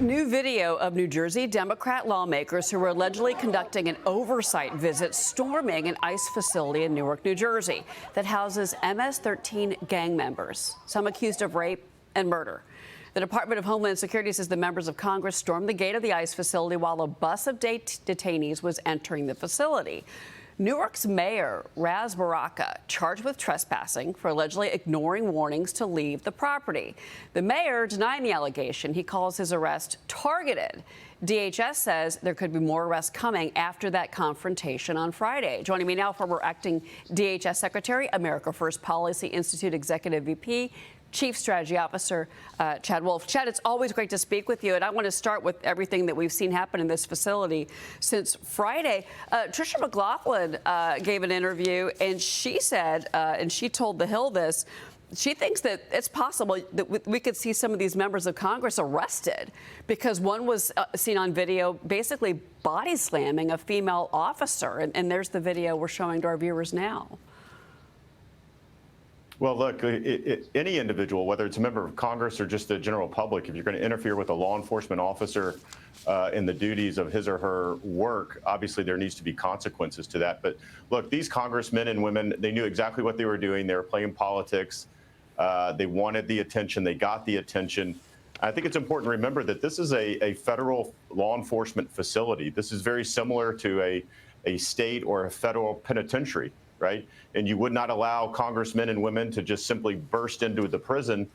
New video of New Jersey Democrat lawmakers who were allegedly conducting an oversight visit storming an ICE facility in Newark, New Jersey that houses MS-13 gang members, some accused of rape and murder. The Department of Homeland Security says the members of Congress stormed the gate of the ICE facility while a bus of detainees was entering the facility. Newark's mayor, Ras Baraka, charged with trespassing for allegedly ignoring warnings to leave the property. The mayor denying the allegation. He calls his arrest targeted. DHS says there could be more arrests coming after that confrontation on Friday. Joining me now, former acting DHS Secretary, America First Policy Institute Executive VP, Chief Strategy Officer Chad Wolf. Chad, it's always great to speak with you, and I want to start with everything that we've seen happen in this facility since Friday. Tricia McLaughlin gave an interview, and she said, and she told The Hill this, she thinks that it's possible that we could see some of these members of Congress arrested because one was seen on video basically body slamming a female officer, and there's the video we're showing to our viewers now. Well, look, any individual, whether it's a member of Congress or just the general public, if you're going to interfere with a law enforcement officer in the duties of his or her work, obviously there needs to be consequences to that. But look, these congressmen and women, they knew exactly what they were doing. They were playing politics. They wanted the attention. They got the attention. I think it's important to remember that this is a federal law enforcement facility. This is very similar to a state or a federal penitentiary, right? And you would not allow congressmen and women to just simply burst into the prison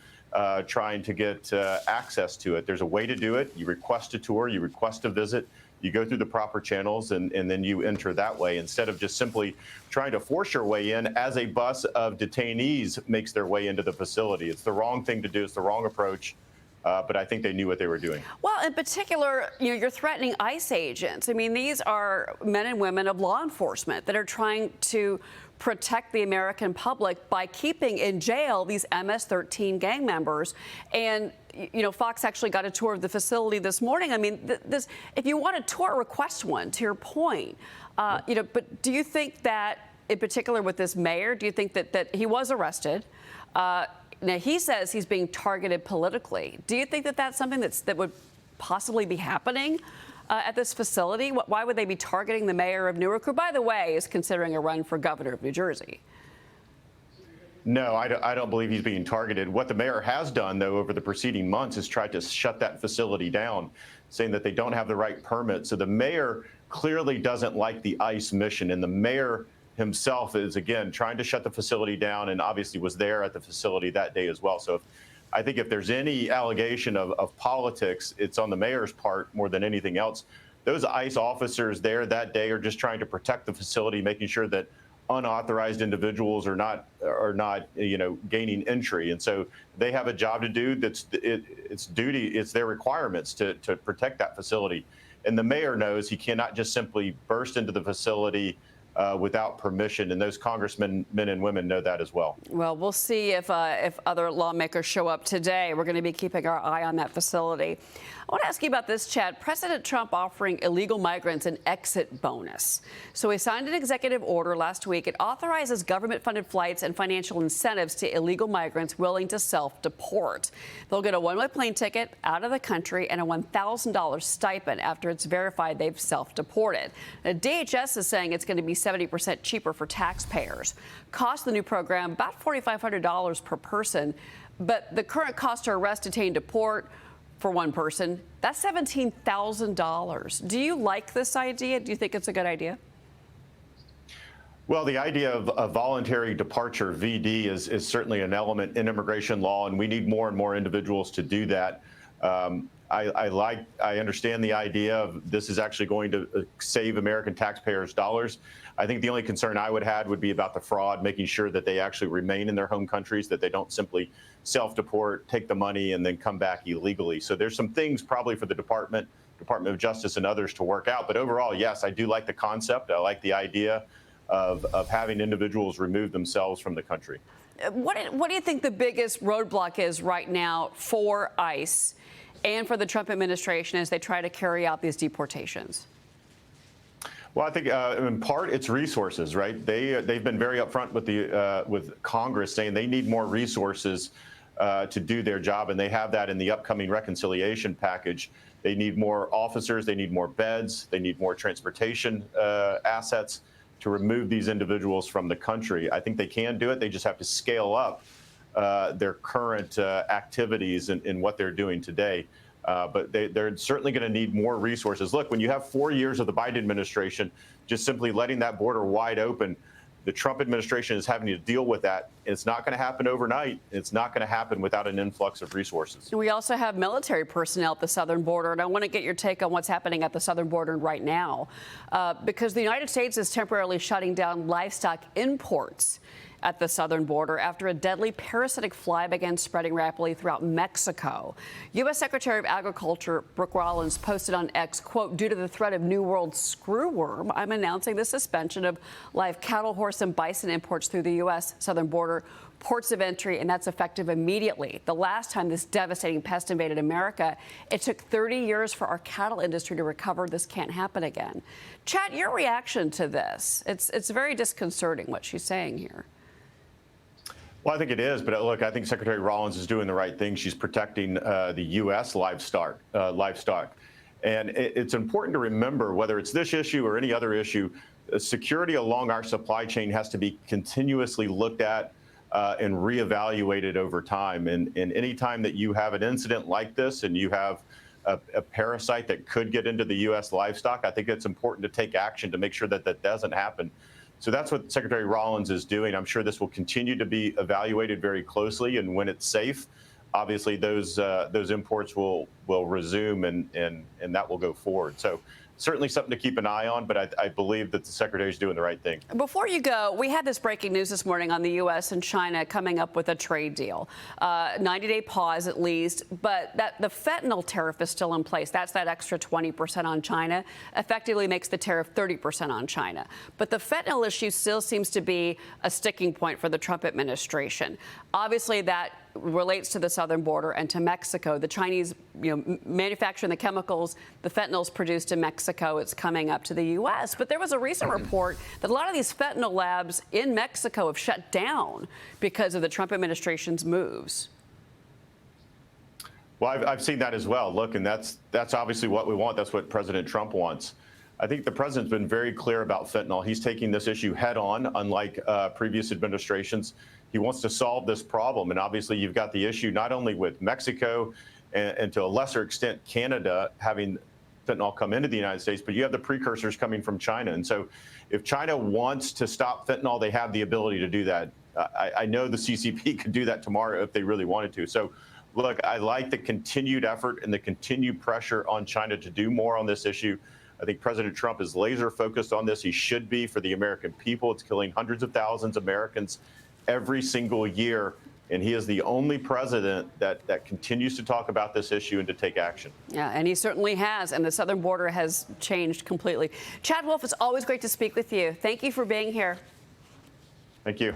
trying to get access to it. There's a way to do it. You request a tour, you request a visit, you go through the proper channels, and then you enter that way instead of just simply trying to force your way in as a bus of detainees makes their way into the facility. It's the wrong thing to do. It's the wrong approach. But I think they knew what they were doing. Well, in particular, you're threatening ICE agents. I mean, these are men and women of law enforcement that are trying to protect the American public by keeping in jail these MS-13 gang members. And, Fox actually got a tour of the facility this morning. I mean, if you want a tour, request one, to your point. But do you think that, in particular with this mayor, do you think that he was arrested? Now, he says he's being targeted politically. Do you think that that's something that would possibly be happening at this facility? Why would they be targeting the mayor of Newark, who, by the way, is considering a run for governor of New Jersey? No, I don't believe he's being targeted. What the mayor has done, though, over the preceding months is tried to shut that facility down, saying that they don't have the right permit. So the mayor clearly doesn't like the ICE mission, and the mayor himself is, again, trying to shut the facility down and obviously was there at the facility that day as well. So I think if there's any allegation of politics, it's on the mayor's part more than anything else. Those ICE officers there that day are just trying to protect the facility, making sure that unauthorized individuals are not gaining entry. And so they have a job to do. It's their requirements to protect that facility. And the mayor knows he cannot just simply burst into the facility without permission, and those congressmen, men and women, know that as well. Well, we'll see if other lawmakers show up today. We're going to be keeping our eye on that facility. I want to ask you about this, Chad. President Trump offering illegal migrants an exit bonus. So he signed an executive order last week. It authorizes government-funded flights and financial incentives to illegal migrants willing to self-deport. They'll get a one-way plane ticket out of the country and a $1,000 stipend after it's verified they've self-deported. Now, DHS is saying it's going to be 70% cheaper for taxpayers. Cost of the new program, about $4,500 per person. But the current cost to arrest, detain, deport for one person, that's $17,000. Do you like this idea? Do you think it's a good idea? Well, the idea of a voluntary departure, VD, is certainly an element in immigration law, and we need more and more individuals to do that. I understand the idea of this is actually going to save American taxpayers dollars. I think the only concern I would have would be about the fraud, making sure that they actually remain in their home countries, that they don't simply self-deport, take the money, and then come back illegally. So there's some things probably for the Department of Justice and others to work out. But overall, yes, I do like the concept. I like the idea of having individuals remove themselves from the country. What do you think the biggest roadblock is right now for ICE and for the Trump administration as they try to carry out these deportations? Well, I think in part it's resources, right? They've been very upfront with Congress saying they need more resources to do their job, and they have that in the upcoming reconciliation package. They need more officers, they need more beds, they need more transportation assets to remove these individuals from the country. I think they can do it. They just have to scale up their current activities in what they're doing today. But they're certainly going to need more resources. Look, when you have 4 years of the Biden administration just simply letting that border wide open, the Trump administration is having to deal with that. It's not going to happen overnight. It's not going to happen without an influx of resources. We also have military personnel at the southern border, and I want to get your take on what's happening at the southern border right now, because the United States is temporarily shutting down livestock imports at the southern border after a deadly parasitic fly began spreading rapidly throughout Mexico. U.S. Secretary of Agriculture Brooke Rollins posted on X, quote, "Due to the threat of New World screwworm, I'm announcing the suspension of live cattle, horse, and bison imports through the U.S. southern border ports of entry, and that's effective immediately. The last time this devastating pest invaded America, it took 30 years for our cattle industry to recover. This can't happen again." Chad, your reaction to this? It's very disconcerting what she's saying here. Well, I think it is, but look, I think Secretary Rollins is doing the right thing. She's protecting the U.S. livestock. And it's important to remember, whether it's this issue or any other issue, security along our supply chain has to be continuously looked at and reevaluated over time. And any time that you have an incident like this and you have a parasite that could get into the U.S. livestock, I think it's important to take action to make sure that that doesn't happen. So that's what Secretary Rollins is doing. I'm sure this will continue to be evaluated very closely, and when it's safe, obviously those imports will resume, and that will go forward. So certainly something to keep an eye on, but I believe that the Secretary is doing the right thing. Before you go, we had this breaking news this morning on the U.S. and China coming up with a trade deal. 90-day pause at least, but the fentanyl tariff is still in place. That's that extra 20% on China. Effectively makes the tariff 30% on China. But the fentanyl issue still seems to be a sticking point for the Trump administration. Obviously, that relates to the southern border and to Mexico. The Chinese, manufacturing the chemicals, the fentanyl's produced in Mexico. It's coming up to the U.S. But there was a recent report that a lot of these fentanyl labs in Mexico have shut down because of the Trump administration's moves. Well, I've seen that as well. Look, and that's obviously what we want. That's what President Trump wants. I think the president's been very clear about fentanyl. He's taking this issue head on, unlike previous administrations. He wants to solve this problem. And obviously, you've got the issue not only with Mexico and to a lesser extent, Canada having fentanyl come into the United States, but you have the precursors coming from China. And so if China wants to stop fentanyl, they have the ability to do that. I know the CCP could do that tomorrow if they really wanted to. So look, I like the continued effort and the continued pressure on China to do more on this issue. I think President Trump is laser focused on this. He should be, for the American people. It's killing hundreds of thousands of Americans every single year. And he is the only president that continues to talk about this issue and to take action. Yeah, and he certainly has. And the southern border has changed completely. Chad Wolf, it's always great to speak with you. Thank you for being here. Thank you.